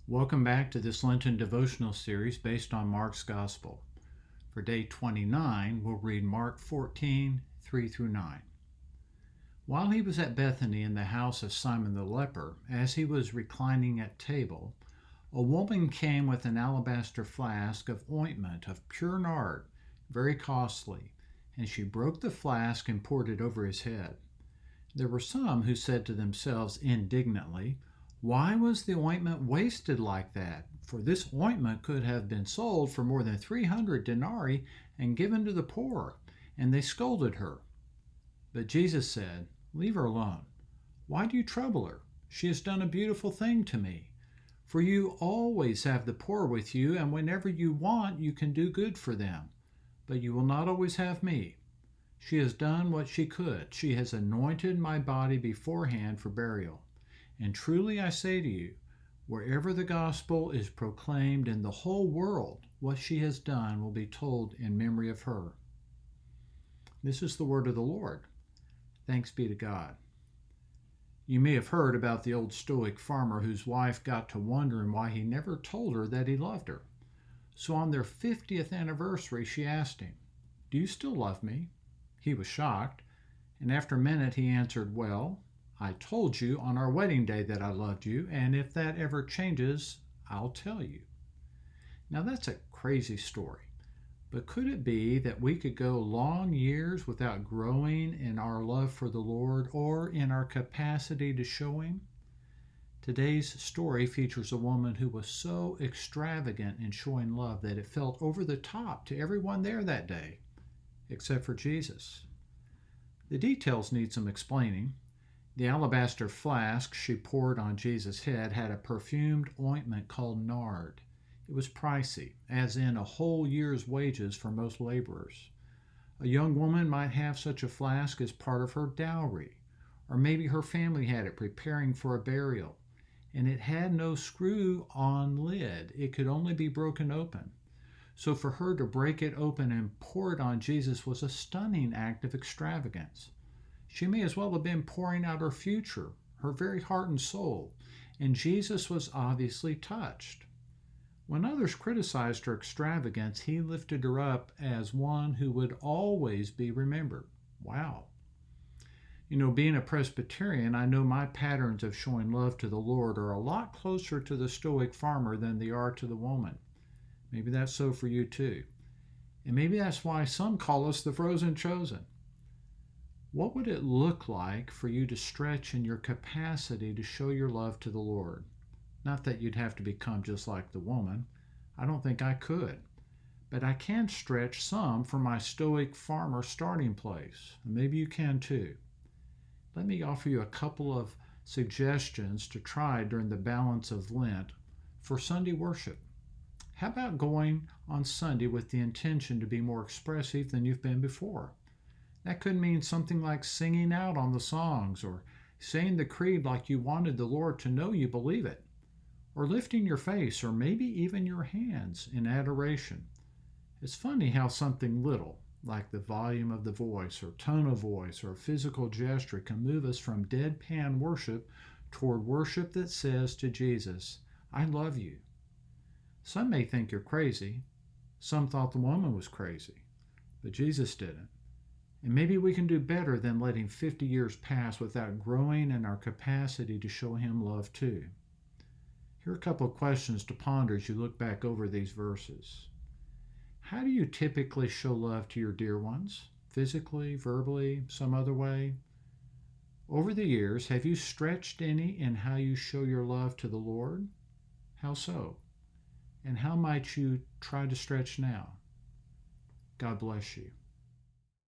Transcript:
Welcome back to this Lenten devotional series based on Mark's Gospel. For day 29, we'll read Mark 14, 3 through 9. While he was at Bethany in the house of Simon the leper, as he was reclining at table, a woman came with an alabaster flask of ointment of pure nard, very costly, and she broke the flask and poured it over his head. There were some who said to themselves indignantly, "Why was the ointment wasted like that? For this ointment could have been sold for more than 300 denarii and given to the poor." And they scolded her. But Jesus said, "Leave her alone. Why do you trouble her? She has done a beautiful thing to me. For you always have the poor with you, and whenever you want, you can do good for them. But you will not always have me. She has done what she could. She has anointed my body beforehand for burial. And truly I say to you, wherever the gospel is proclaimed in the whole world, what she has done will be told in memory of her." This is the word of the Lord. Thanks be to God. You may have heard about the old Stoic farmer whose wife got to wondering why he never told her that he loved her. So on their 50th anniversary, she asked him, "Do you still love me?" He was shocked, and after a minute he answered, "Well, I told you on our wedding day that I loved you, and if that ever changes, I'll tell you." Now that's a crazy story, but could it be that we could go long years without growing in our love for the Lord or in our capacity to show Him? Today's story features a woman who was so extravagant in showing love that it felt over the top to everyone there that day, except for Jesus. The details need some explaining. The alabaster flask she poured on Jesus' head had a perfumed ointment called nard. It was pricey, as in a whole year's wages for most laborers. A young woman might have such a flask as part of her dowry, or maybe her family had it preparing for a burial, and it had no screw-on lid. It could only be broken open. So for her to break it open and pour it on Jesus was a stunning act of extravagance. She may as well have been pouring out her future, her very heart and soul, and Jesus was obviously touched. When others criticized her extravagance, he lifted her up as one who would always be remembered. Wow. Being a Presbyterian, I know my patterns of showing love to the Lord are a lot closer to the Stoic farmer than they are to the woman. Maybe that's so for you too. And maybe that's why some call us the frozen chosen. What would it look like for you to stretch in your capacity to show your love to the Lord? Not that you'd have to become just like the woman. I don't think I could. But I can stretch some from my Stoic farmer starting place. Maybe you can too. Let me offer you a couple of suggestions to try during the balance of Lent for Sunday worship. How about going on Sunday with the intention to be more expressive than you've been before? That could mean something like singing out on the songs, or saying the creed like you wanted the Lord to know you believe it, or lifting your face, or maybe even your hands in adoration. It's funny how something little, like the volume of the voice, or tone of voice, or physical gesture, can move us from deadpan worship toward worship that says to Jesus, "I love you." Some may think you're crazy. Some thought the woman was crazy, but Jesus didn't. And maybe we can do better than letting 50 years pass without growing in our capacity to show Him love too. Here are a couple of questions to ponder as you look back over these verses. How do you typically show love to your dear ones? Physically, verbally, some other way? Over the years, have you stretched any in how you show your love to the Lord? How so? And how might you try to stretch now? God bless you.